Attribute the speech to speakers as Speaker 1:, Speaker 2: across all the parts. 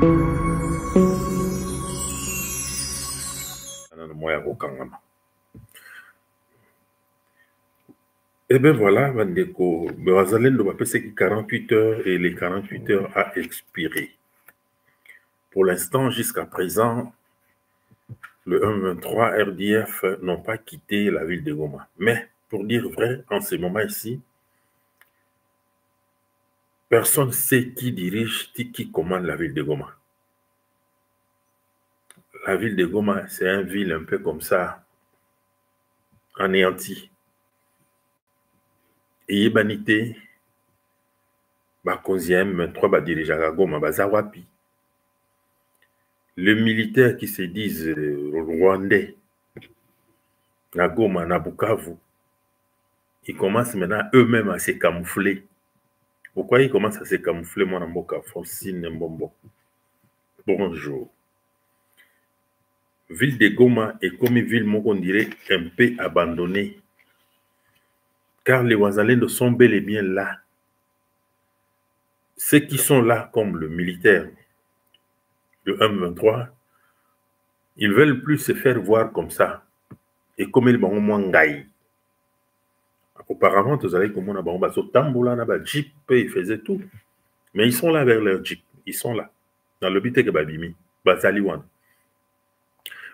Speaker 1: Eh bien voilà, Vandeko, Bazalendo va passer 48 heures et les 48 heures a expiré. Pour l'instant, jusqu'à présent, le 123 RDF n'ont pas quitté la ville de Goma. Mais, pour dire vrai, en ce moment ici, personne ne sait qui dirige, qui commande la ville de Goma. La ville de Goma, c'est une ville un peu comme ça, anéantie. Et Yebanité, Bakonziem, 3 dirigeants à Goma, Bazawapi. Les militaires qui se disent rwandais, na Goma, na Bukavu, ils commencent maintenant eux-mêmes à se camoufler. Pourquoi ils commencent à se camoufler, mon amboka, Francine Mbombo? Bonjour. Ville de Goma est comme une ville, on dirait, un peu abandonnée. Car les Wazalendo sont bel et bien là. Ceux qui sont là, comme le militaire de 1-23, ils veulent plus se faire voir comme ça. Et comme ils vont moins gaï. Auparavant, vous allez comme on a un tamboula, un jeep, ils faisaient tout. Mais ils sont là vers leur jeep. Ils sont là. Dans le but que Babimi, Bazaliwan.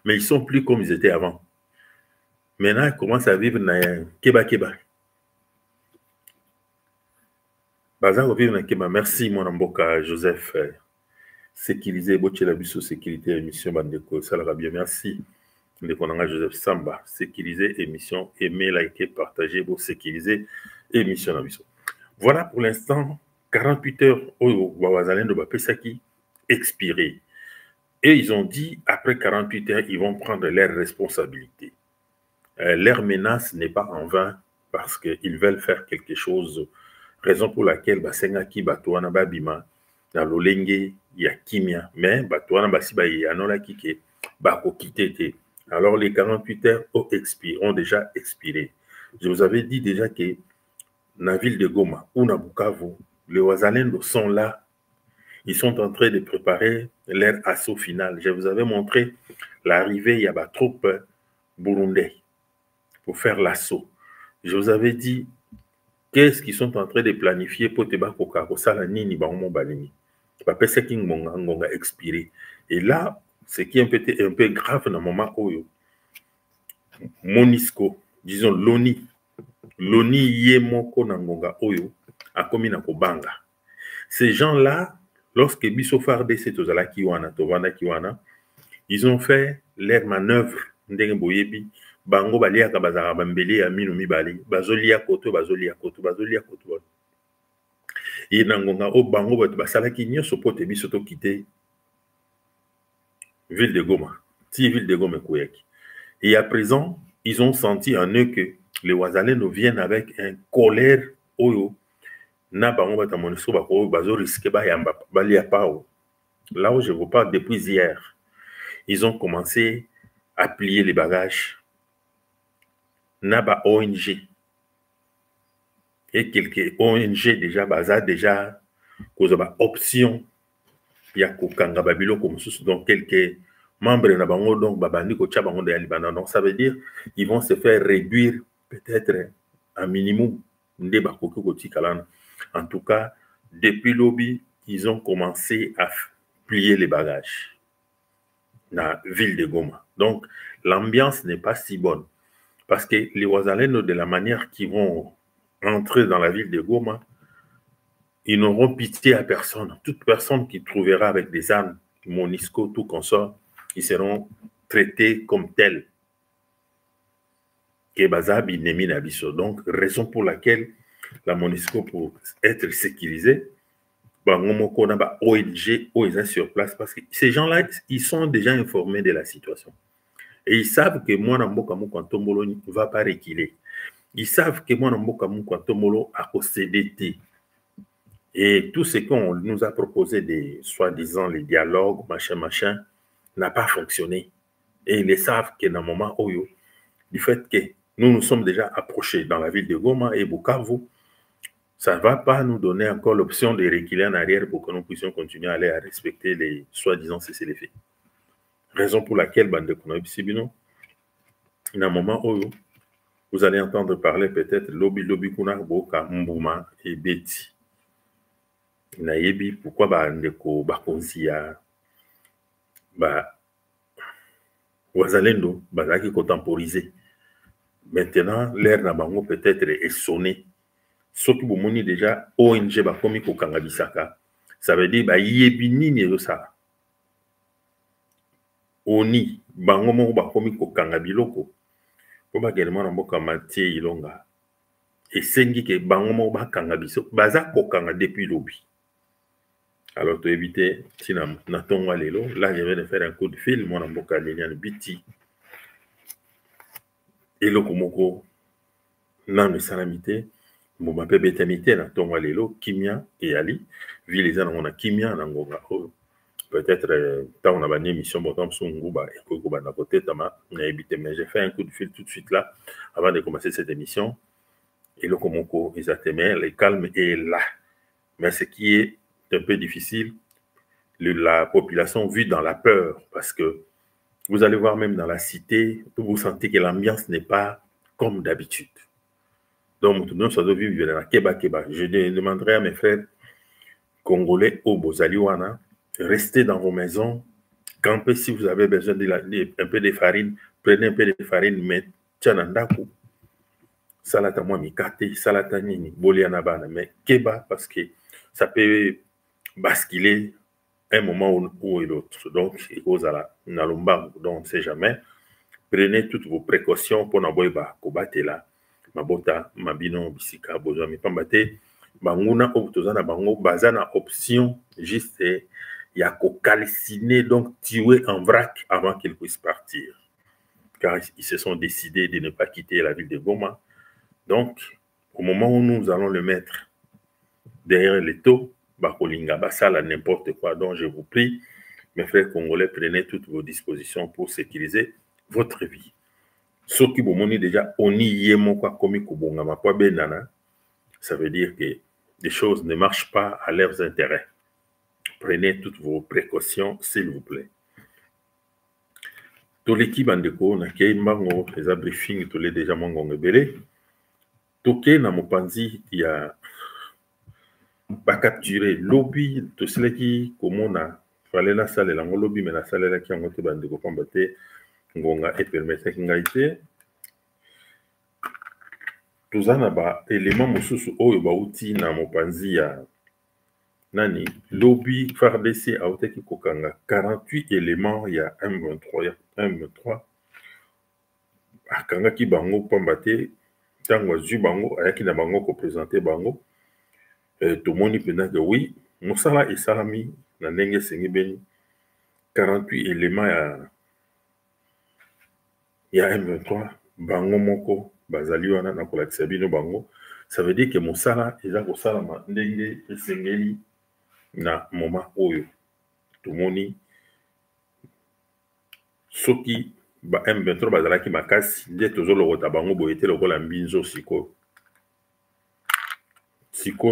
Speaker 1: Mais ils sont plus comme ils étaient avant. Maintenant, ils commencent à vivre dans Keba. Bazar vivre dans Keba. Merci, mon amboka, Joseph. Sécuriser, Botchelabiso, sécurité, émission, Bandeko, ça va bien. Merci. Joseph Samba, sécuriser, émission, aimer, liker, partager, pour sécuriser, émission. Voilà pour l'instant, 48 heures au Wawazalen de Bapesaki expiré. Et ils ont dit, après 48 heures, ils vont prendre leurs responsabilités. Leur menace n'est pas en vain parce qu'ils veulent faire quelque chose. Raison pour laquelle Basengaki Batouana Babima, dans l'Olenge, il y a Kimia, mais Batouana Basiba, il y a Nolaki qui Bako Kitete. Alors les 48 heures ont déjà expiré. Je vous avais dit déjà que dans la ville de Goma ou dans Bukavu, les Wazalendo sont là. Ils sont en train de préparer leur assaut final. Je vous avais montré l'arrivée, il y a des troupes burundais pour faire l'assaut. Je vous avais dit qu'est-ce qu'ils sont en train de planifier pour te battre au Karosala Nini Baomo Balini. Papa Seking Monga expiré. Et là, ce qui est un peu grave dans le moment où Monisco, disons l'ONI Yemoko Nangonga Oyo, a commis na Kobanga. Ces gens-là, lorsque Bissofarde s'est aux Alakiwana, Tovanda Kiwana, ils ont fait leur manœuvre. Ndengoyebi, Bango Balia Kabazara Bambeli, Aminu Mibali, Bazolia Koto. Et Nangonga, O Bango Basalaki Nyoso Pote Bissoto quitté ville de Goma, si ville de Goma Kouyaki. Et à présent, ils ont senti en eux que les Wazalendo viennent avec un colère oyo. Na bango bata monisco bako bazo risquer ba yamba balia pao. Là où je vous parle depuis hier, ils ont commencé à plier les bagages. Na ba ONG et quelques ONG déjà baza déjà cause ba option ya kokanga babilo comme sous donc quelques membres na bango donc babandi ko tcha bango de Liban. Donc ça veut dire ils vont se faire réduire peut-être un minimum nde bakoki kotikalana. En tout cas, depuis lobby, ils ont commencé à plier les bagages dans la ville de Goma. Donc, l'ambiance n'est pas si bonne. Parce que les Wazalendo, de la manière qu'ils vont entrer dans la ville de Goma, ils n'auront pitié à personne. Toute personne qui trouvera avec des armes, Monisco, tout consort, ils seront traités comme tels. Donc, raison pour laquelle la Monisco, pour être sécurisée, ONG, ONG sur place, parce que ces gens-là, ils sont déjà informés de la situation. Et ils savent que moi, Nambokamou ne va pas reculer. Ils savent que moi, Nambokamou a CDT. Et tout ce qu'on nous a proposé, des soi-disant les dialogues, machin, n'a pas fonctionné. Et ils savent que dans le moment où, du fait que nous nous sommes déjà approchés dans la ville de Goma et Bukavu, ça ne va pas nous donner encore l'option de reculer en arrière pour que nous puissions continuer à aller à respecter les soi-disant cessez-les-feux. Raison pour laquelle, bande de Konoïbisibino, il y a un moment où vous allez entendre parler peut-être Lobi Kuna Boka Mbouma et Betty. Nayebi, pourquoi Bandeko Bakonsia Wazalendo, Bazaki contemporisé. Maintenant, l'ère Nabango peut-être est sonnée. Ce qui vous montre déjà, ONG Bakomi Kokangabisaka, ça veut dire Yebini Nirosara. Oni, Bango Moko Bakomi Kokangabiloko, pour également Namboka Matie Ilonga. Et Sengi ke Bango Moko Bakangabiso, Baza Kokanga depuis l'obi. Alors, pour éviter, si Natonga Lelo, là, je vais faire un coup de fil, mon Namboka Liliane Biti. Et le Komoko, nan le salamité, mon mapé bétamité, Natonga Lelo, Kimia et Ali, vu les ans, on a Kimia, Nangonga. Peut-être, tant on a une émission, bon, tant on a côté, mais j'ai fait un coup de fil tout de suite là, avant de commencer cette émission. Et le Komoko, exactement, le calme est là. Mais ce qui est un peu difficile, la population vit dans la peur, parce que vous allez voir même dans la cité, vous sentez que l'ambiance n'est pas comme d'habitude. Donc, nous sommes vivre dans la Keba. Je demanderai à mes frères congolais au Bozaliwana, restez dans vos maisons, campez si vous avez besoin un peu de farine, prenez un peu de farine, mais tchanandaku, salata moi mikate, salata nini, bolianabana, mais Keba, parce que ça peut basculer un moment ou l'autre. Donc, il faut aller dans l'omba, donc on ne sait jamais. Prenez toutes vos précautions pour n'aboyba kobate là. Mabota, mabino, bisika, bozo, mi pambate. Banguna, obtozana bango, bazana option, juste, il y a qu'au calciner, donc tuer en vrac avant qu'ils puissent partir. Car ils se sont décidés de ne pas quitter la ville de Goma. Donc, au moment où nous allons le mettre derrière les taux, Bakolinga, Basala, n'importe quoi. Donc, je vous prie, mes frères congolais, prenez toutes vos dispositions pour sécuriser votre vie. Ce qui vous montre déjà, on y est, mon quoi, comme Kubonga, quoi, benana, ça veut dire que les choses ne marchent pas à leurs intérêts. Prenez toutes vos précautions, s'il vous plaît. Tous les qui bandeko, na kei mbango, les briefing, tous les déjà mongongo belé. Toké na mopanzi, il y a pas capturé lobby, tout cela qui, comme on a, fallait la salle, la lobby, mais la salle là qui a monté bandeko combattre, ngonga et permettre qu'il été. Tout ça n'a pas élément mosusu oyo bauti na mopanzi ya nani lobby FARDC a été kokanga 48 éléments, il y a M23 akanga ki bango pambate tango zu bango ayaki na bango ko présenter bango to moni pena que oui musala et salami na ndenge sengi beni 48 éléments ya M23 bango moko bazali wana na kolakisa bino bango, ça veut dire que mosala eza kosalama ndenge esengeli na moment oyo tomoni soki ba M23 bazalaki makasi nde tozolokota bango boye te lokola mbinzo sikoyo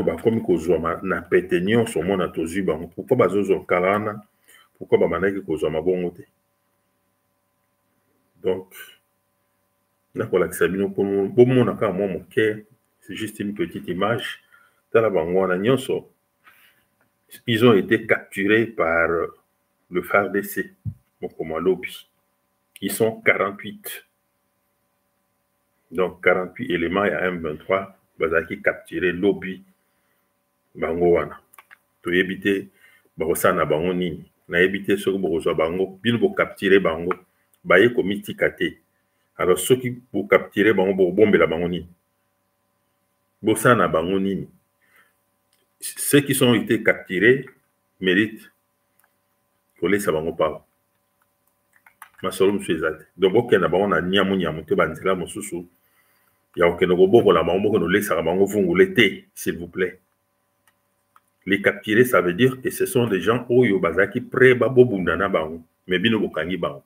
Speaker 1: bakomi kozwa na pete nyonso omona tozwi bango. Pourquoi bazozwa kala wana? Pourquoi babandaki kozwa mabongo te? Donc nakolakisa bino bomona kaka mwa moke, c'est juste une petite image. Tala bango wana nyonso ils ont été capturés par le FARDC, Mokoma Lobby. Ils sont 48. Donc 48 éléments à M23, bazaki capturé Lobby bango wana. To éviter bakosana bango nini. Na éviter ce que bokozwa bango, bino bo capturer bango, baye komiti kate. Alors ceux qui vous capturez bango bo bombela bango nini. Bosana bango nini. Ceux qui sont été capturés méritent pour les sabango pas. Masolo msuezate. Donc boke na bango na nyamu te banzela mosusu. Ya okeno boko la bango boko no lesa bango vungule te, s'il vous plaît. Les capturés, ça veut dire que ce sont des gens oyo bazaki prêt babo bundana bango, mais bino bokangi bango.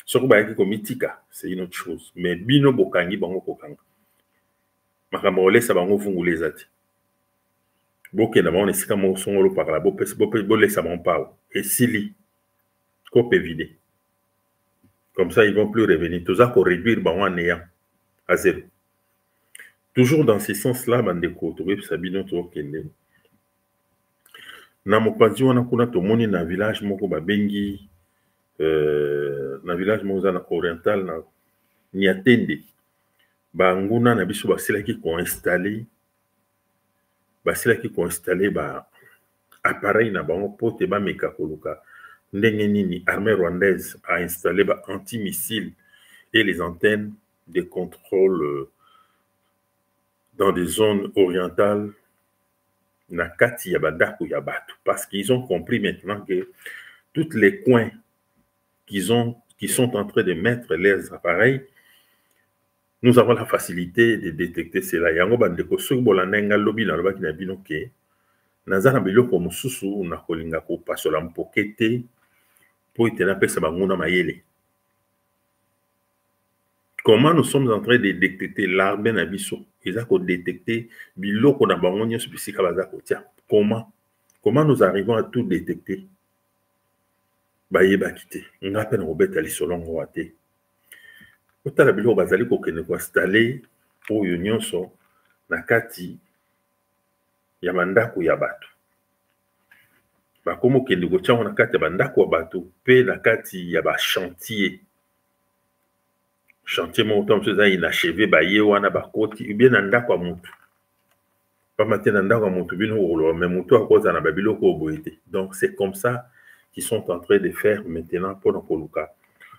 Speaker 1: Soko bayaki komitika, c'est une autre chose, mais bino bokangi bango kokanga. Makambo lesa bango vungule zati. bokenda bango esika moko songolo pakala bolesa bango pao esili kope vide. Comme ça, ils vont plus revenir. Tout ça pour réduire bango en néant à zéro. Toujours dans ce sens-là, bandeko, tobe sabino to kende. Na mopanzi wana kuna tomoni na village moko babengi na village moko na oriental na Niatende. Banguna na biso basilaki ko installer ba appareil na bango pote ba meka koluka ndenge nini armée rwandaise a installé ba anti-missiles et les antennes de contrôle dans des zones orientales na kati ya bandako ya bato, parce qu'ils ont compris maintenant que tous les coins qui sont en train de mettre leurs appareils, nous avons la facilité de détecter cela. Yango bandeko soki bolanda nga lobi na lobaki na bino ke naza na biloko mosusu na kolinga kopasola mpoke te po ete napesa bango na mayele. Comment nous sommes en train de détecter l'armée na biso? Ils ont détecté biloko na bango nyonso bisika baza kotia. Comment nous arrivons à tout détecter? Bayeba kite. Nga pe na kobeta lisolo ngo ate. Otala biloko bazali kokende ko installer oyo nyonso na kati ya bandako ya bato. Bakomo kende ko tia na kati ya bandako ya bato pe na kati ya ba chantier. Chantier mon temps ça inachevé ba ye wana ba koti bien na ndako ya mutu. Pas matin na ndako ya mutu bino rolo mais mutu akoza na babiloko boyete. Donc c'est comme ça qu'ils sont en train de faire maintenant pour Nakoluka.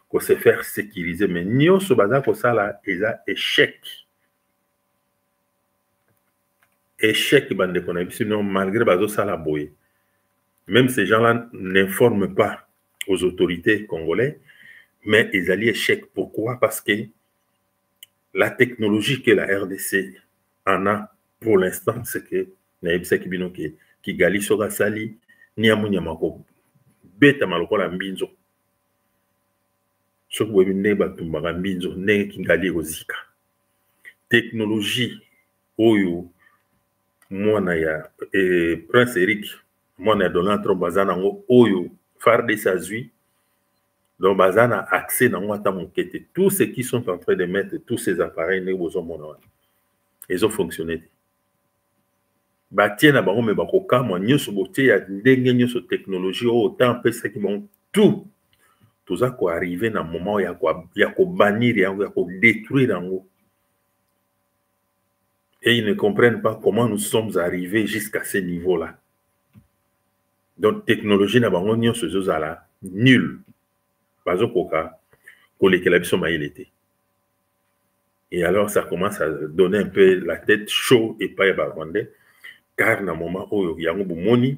Speaker 1: Ko se faire sécuriser mais nyonso baza ko sala eza échec. Échec bande qu'on a vu sinon malgré bazo sala boye. Même ces gens-là n'informent pas aux autorités congolaises. Mais ils allaient échec. Pourquoi? Parce que la technologie que la RDC en a pour l'instant, c'est que Naïbsa Kibino qui gali soga sali, ni amunyamako, beta malokola mbinzo. Soko webinde batumba mbinzo, ne ki gali ozika. Technologie, oyo, mwana ya, Prince Eric, mwana ya Donald Trump, bazana ngo, oyo, farde sa zui. Donc, bazana accès dans moi tous ceux qui sont en train de mettre tous ces appareils, ils ont fonctionné. Batie na bango me bakoka mo nyoso botie ya ndenge nyoso technologie autant pesa qui bon tout ça ko arriver na moment ya ko bannir ya ko détruire yango. Et ils ne comprennent pas comment nous sommes arrivés jusqu'à ce niveau-là. Donc technologie na bango nyoso zozala nul. Et alors, ça commence à donner un peu la tête chaud et pas Rwandais, car dans le moment où il y a un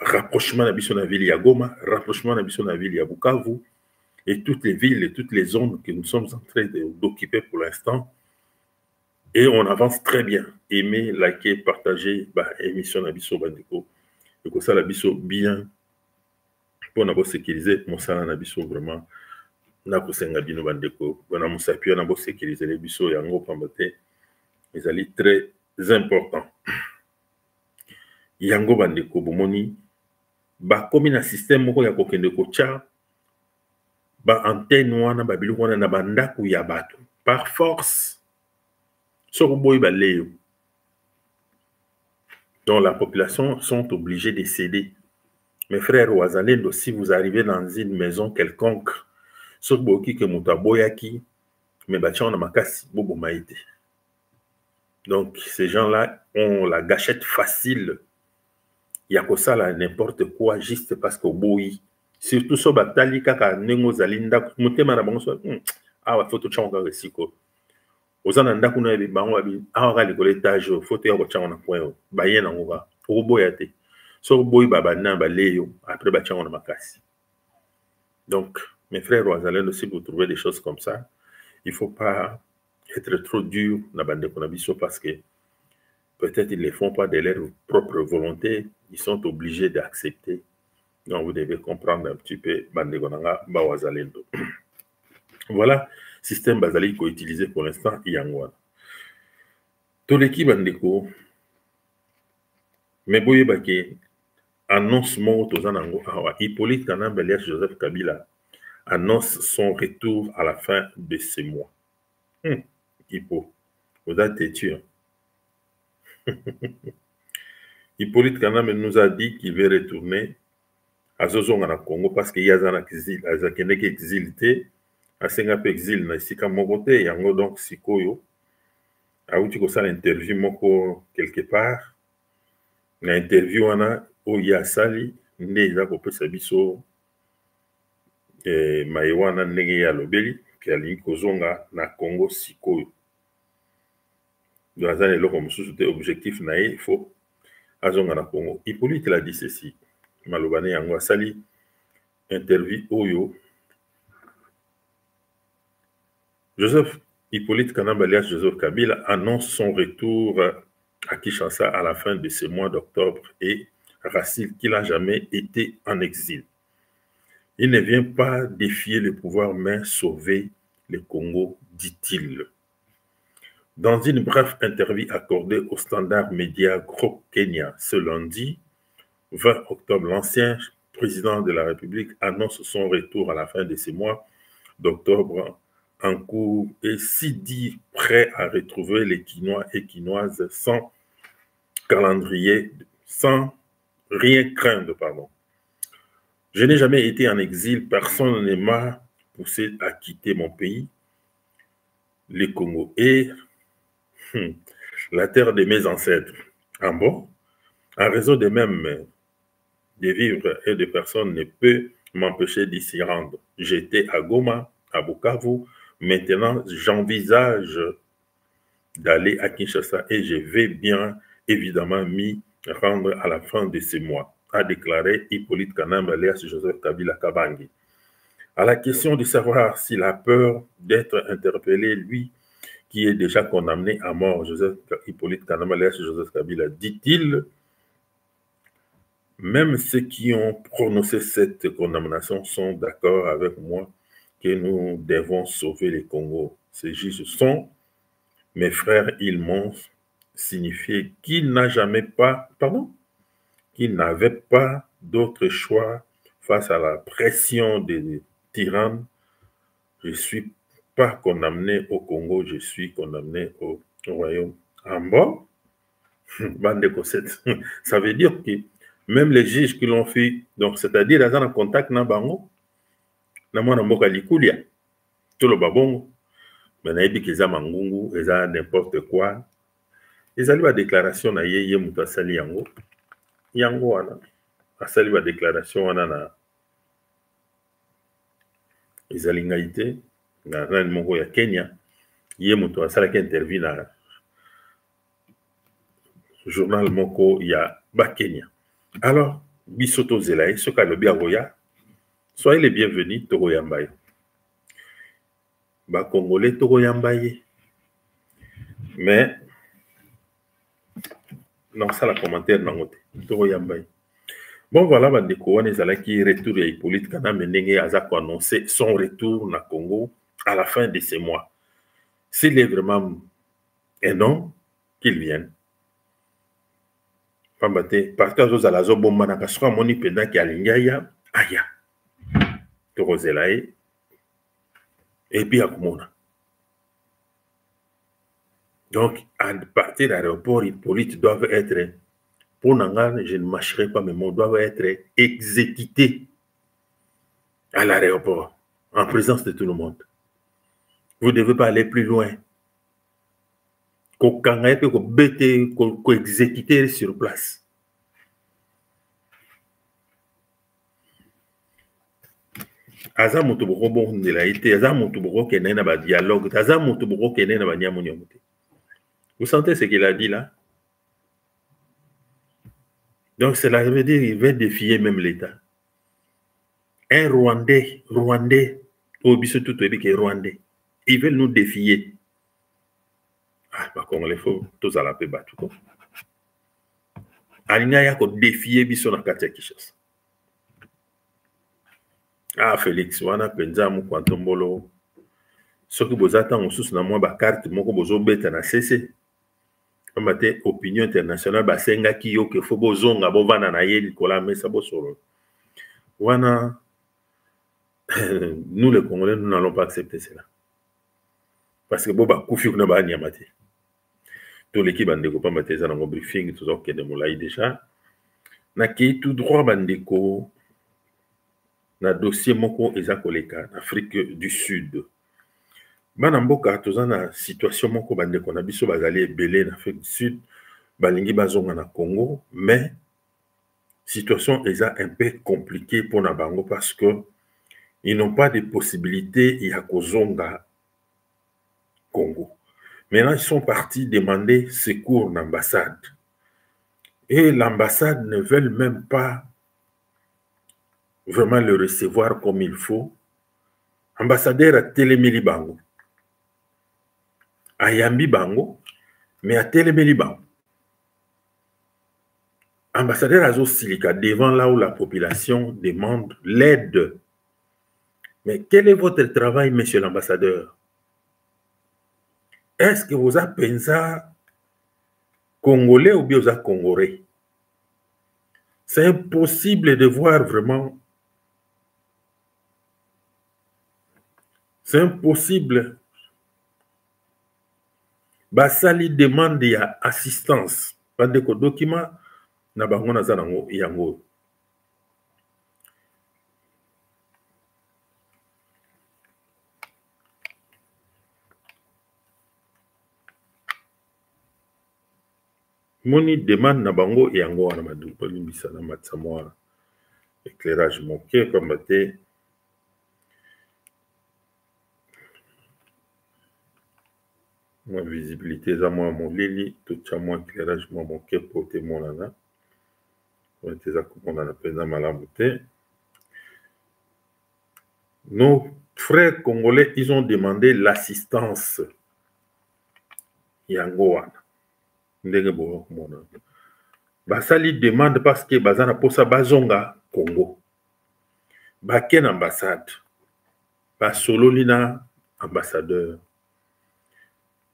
Speaker 1: rapprochement de la ville de Goma, rapprochement de la ville de Bukavu, et toutes les villes et toutes les zones que nous sommes en train d'occuper pour l'instant. Et on avance très bien. Aimer, liker, partager l'émission de Bandeko. Et que ça, la biso bien. Pour nous sécuriser, mon salaire na biso vraiment na kosenga bino bandeko bona musapio na bo sécuriser les biso yango pambate ils allaient très important yango bandeko bomoni ba komi na système moko ya kokende ko tia ba antenne wana ba biloko wana na bandako ya bato par force soko boy ba leyo donc la population sont obligés de céder. Mes frères Ouazalendo, si vous arrivez dans une maison quelconque, ce que mutaboyaki, mais bachon na makasi bobo maïté. Donc ces gens-là ont la gâchette facile. Il y a que ça là n'importe quoi juste parce que boyi. Surtout so batali kaka nengo zalinda mutema na bango so ah photo changa resiko. Ozana ndaku na bango abi ah ga likolo étage photo ya ko changa na point ba yena ngoba oboyate. So boy babana baleyo après bachango na makasi. Donc mes frères Ouazalendo, si vous trouvez des choses comme ça, il faut pas être trop dur na bande konabiso parce que peut-être ils ne le font pas de leur propre volonté, ils sont obligés d'accepter. Donc vous devez comprendre un petit peu bande konanga ba Ouazalendo. Voilà système basali qu'on utilise pour l'instant yangwana. Toleki bandeko Mais boye baki annonce moko tozanango awa Hippolyte Kanamba alias Joseph Kabila annonce son retour à la fin de ce mois. Hippo, vous êtes têtu. Hippolyte Kanamba nous a dit qu'il veut retourner à Zozonga Congo parce qu'il y a un exil, à Zakeneke exilité, à Singape exil, na Sika Mogote, yango donc Sikoyo. A outi ko sala interview moko quelque part. Na interview wana oya sali nde eza kopesa biso mayewana ndenge ya lobeli ki alingi kozonga na Congo sikoyo. Dans un eloko mosusu te objectif na ye faut azonga na Congo. Hippolyte l'a dit ceci. Malobane yango asali interview oyo Joseph Hippolyte Kanamba alias Joseph Kabila annonce son retour à Kinshasa à la fin de ce mois d'octobre et rassure qu'il n'a jamais été en exil. Il ne vient pas défier le pouvoir, mais sauver le Congo, dit-il. Dans une brève interview accordée au Standard Media Group Kenya ce lundi 20 octobre, l'ancien président de la République annonce son retour à la fin de ce mois d'octobre en cours et s'y dit prêt à retrouver les Quinois et Quinoises sans calendrier, sans rien craindre, pardon. Je n'ai jamais été en exil, personne ne m'a poussé à quitter mon pays, le Congo, et la terre de mes ancêtres. En bon, en raison de même de vivre et de personne ne peut m'empêcher d'y s'y rendre. J'étais à Goma, à Bukavu, maintenant j'envisage d'aller à Kinshasa et je vais bien évidemment m'y rendre à la fin de ce mois, a déclaré Hippolyte Kanamba alias Joseph Kabila Kabangi. À la question de savoir s'il a peur d'être interpellé, lui qui est déjà condamné à mort, Joseph Hippolyte Kanamba alias Joseph Kabila, dit-il, même ceux qui ont prononcé cette condamnation sont d'accord avec moi que nous devons sauver le Congo. Ces juges sont mes frères, ils m'ont signifié qu'il n'avait pas d'autre choix face à la pression des tyrans. Je ne suis pas condamné au Congo, je suis condamné au royaume. En bas, ça veut dire que même les juges qui l'ont fait, donc c'est-à-dire qu'ils sont en contact na bango, na mwana mboka likulia, tout le babongo, mais na yebi qu'ils ont mangungu, ils ont n'importe quoi. Ils ont la déclaration na ye muta sali yango. Yango wana. Asali la déclaration wana na izalingaite na nani moko ya Kenya. Ye muta asala ki interview na journal moko ya ba Kenya. Alors, bisoto zelaye, soka lobi aroya, soyez les bienvenus, Toro Yambaye. Ba Congolais, Toro Yambaye. Mais, non, ça la commentaire nangote, Toro Yambaye. Bon, voilà, bandeko, on est allé qui retour à Hippolyte Kanamba ndenge azako annoncé son retour na Congo à la fin de ce mois. S'il est vraiment un homme, qu'il vienne. Pambate, partage aux alazo bomba na kasura moni penda ki alingaya, aya. Toro zelaye. Et puis à Kumona. Donc, à partir de l'aéroport, Hippolyte doivent être, pour Nangan, je ne mâcherai pas mes mots, doivent être exécutés à l'aéroport, en présence de tout le monde. Vous ne devez pas aller plus loin. Qu'on exécuter sur place. Aza moto boko bon de la été, aza moto boko kene na ba dialogue, aza moto boko kene na ba nyamunyo mote. Vous sentez ce qu'il a dit là? Donc cela veut dire qu'il veut défier même l'État. Un Rwandais, au biso tout est Rwandais, ils veulent nous défier. Ah, bah Congolais faut tous à la paix battu. Alinga ya ko défier biso na kati ya Kinshasa. Ah, Félix, wana penza mu kwantombolo. Soki bozata mosusu na mwa ba carte moko bozo beta na CC. Pamate opinion internationale basenga ki yo ke fo bozonga bovana na ye likola mesa bosolo. Wana nous les Congolais nous n'allons pas accepter cela. Parce que boba kufi kuna ba nyamate. Tout l'équipe bandeko pamate za na briefing tout ça que de molai déjà. Na ki tout droit bandeko na dossier moko eza koleka na Afrique du Sud. Bana mboka toza na situation moko bandeko na biso bazali ebele na Afrique du Sud balingi bazonga na Congo, mais situation eza un peu compliquée pour na bango parce que ils n'ont pas de possibilité ya kozonga Congo. Maintenant ils sont partis demander secours l'ambassade et l'ambassade ne veut même pas vraiment le recevoir comme il faut. Ambassadeur a télémeli bango. Ayambi bango, mais a télémeli bango. Ambassadeur Azo Silika devant là où la population demande l'aide. Mais quel est votre travail, monsieur l'ambassadeur? Est-ce que vous appelez ça Congolais ou bien vous êtes Congolais? C'est impossible de voir vraiment. C'est impossible. Basali demande ya assistance. Pas de document na bango na zanango yango. Moni demande na bango yango wana madupa limbisa na matsamwa éclairage manqué comme te ma visibilité za moi mon lili tout ça moi éclairage moi manqué pour te monana on te za komona na pena malamu te. Nos frères congolais ils ont demandé l'assistance yango wana. Basali demande parce que bazana posa bazonga Congo. Baken ambassade. Basololina ambassadeur.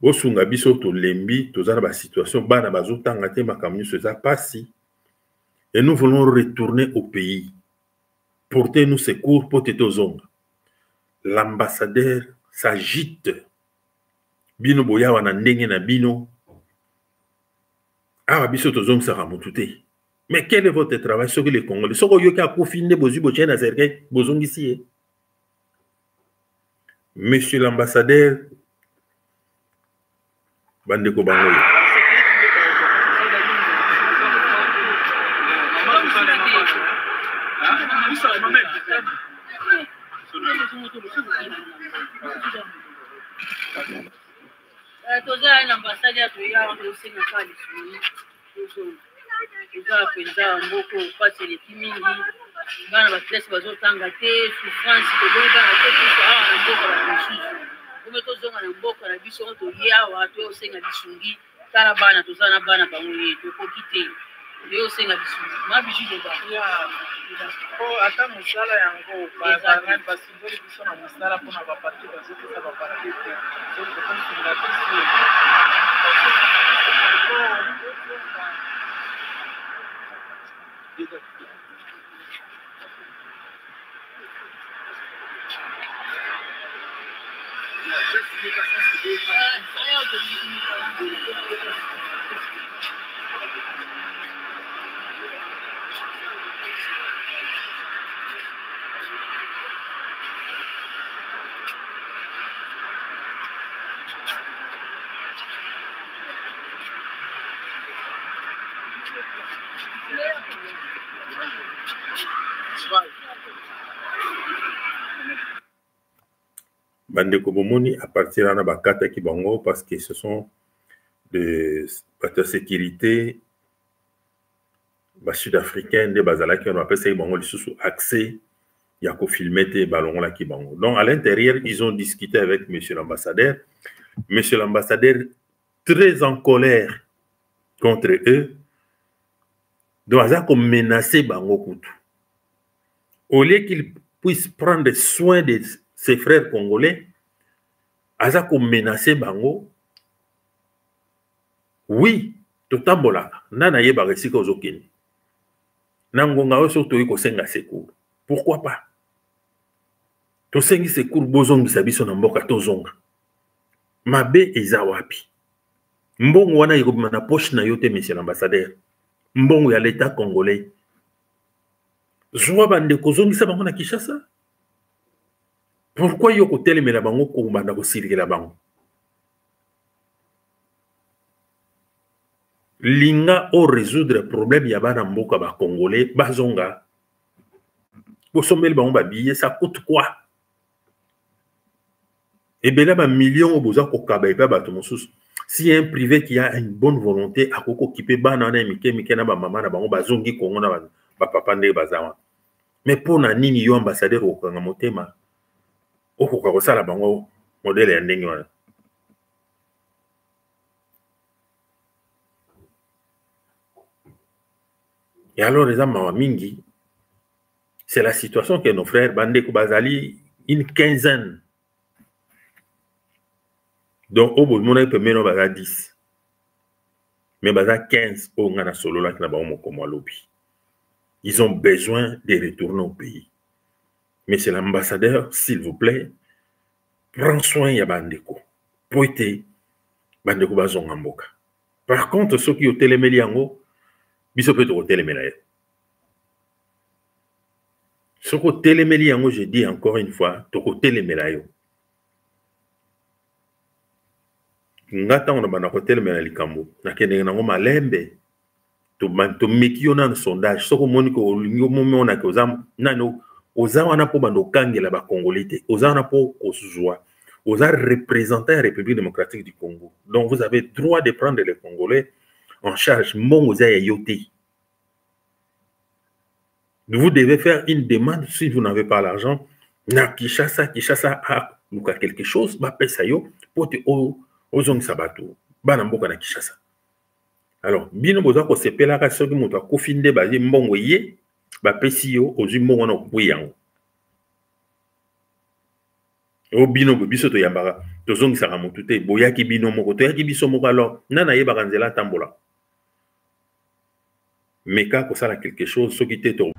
Speaker 1: Bosunga biso to lembi tozana ba situation bana bazotanga te makamyo seza pasi. Et nous voulons retourner au pays. Porter nous secours pour tetozonga. L'ambassadeur s'agite. Bino boya wana ndenge na bino. Ah, biso tozom sera motute. Mais quel est votre travail sur les Congolais? Ce que yoka kofinde bozu bochen na serge bozong ici. Monsieur l'ambassadeur Bandeko Bangoye.
Speaker 2: Toza l'ambassade ya toya on aussi na pas de soumis. Toza penza mboko pasi les mingi. Bana ba stress bazotanga te souffrance to bonga te tout ça na mboko la confusion. Comme tozonga na mboko na biso to ya wa to senga bisungi tala bana toza na bana bango yetu ko kite. Yo senga bisungi. Ma biju de ba. Ya ko ata musala yango ba ba basiboli biso na musala pona ba parti bazotesa ba parti te. Donc comme tu l'as dit
Speaker 1: Bandeko bomoni à partir de bakata ki bango parce que ce sont des facteurs de sécurité sud-africains des bazala qui on appelle ça bango sous accès ya ko filmer te balongo la ki bango. Donc à l'intérieur ils ont discuté avec monsieur l'ambassadeur. Monsieur l'ambassadeur très en colère contre eux. Donc ça comme menacer bango kutu. Au lieu qu'il puisse prendre soin de ses frères congolais, Aza ko menacer bango Oui, totambolaka nana yeba resika ozokende na ngonga oyo soki toyi kosenga secours. Pourquoi pas? Tosengi secours bozongisa biso na mboka tozonga. Mabe eza wapi? Mbongo wana ekobima na poche na yo te, monsieur l'ambassadeur. Mbongo ya l'état congolais. Zwa bande kozongisa bango na Kinshasa. Pourquoi yo kotelemela bango kobanda kosirikela bango? Linga o résoudre problème ya bana mboka ba congolais bazonga. Bosomeli bango ba billet, ça coûte quoi? Et bien là, millions de gens, si un privé qui a une bonne volonté, à occuper banana mike na ba mama na bango bazongi kongo na ba papa ndé bazawa. Mais pour na nini yo ambassadeur au kanga motema o ko ko sala bango modèle ya ndenge wana. Et alors les amis mingi, c'est la situation que nos frères bandeko bazali une quinzaine. Donc, au bout de mon avis, il y a 10. Mais il y a 15 au solo Ils ont besoin de retourner au pays. Monsieur l'ambassadeur, s'il vous plaît, prends soin de Bandeko. Poite, Bandeko Bazongamboka. Par contre, ceux qui ont téléméli en haut, ils sont peut-être téléméli. Ceux qui ont téléméli en haut, je dis encore une fois, ils ont téléméli. Ngata on a bana hotel mena likambo na kende na ngoma lembe to mekio na sondage soko moniko olingo momo na kozam nano ozawa na po bando kangela ba congolais ozawa na po osuzwa oza représenter la République démocratique du Congo, donc vous avez droit de prendre les Congolais en charge. Vous devez faire une demande si vous n'avez pas l'argent na Kinshasa a quelque chose ba pesa yo pour te ozong sabato bana mboka na Kinshasa. Alors bino boza ko sepela ka soki moto akofinde bazi mbongo ye ba pesi yo ozwi mbongo na kuyango o bino biso to yambaka tozongi saka motu te boyaki bino moko to yaki biso moko alors nana yeba nzela tambola meka ko sala quelque chose soki te to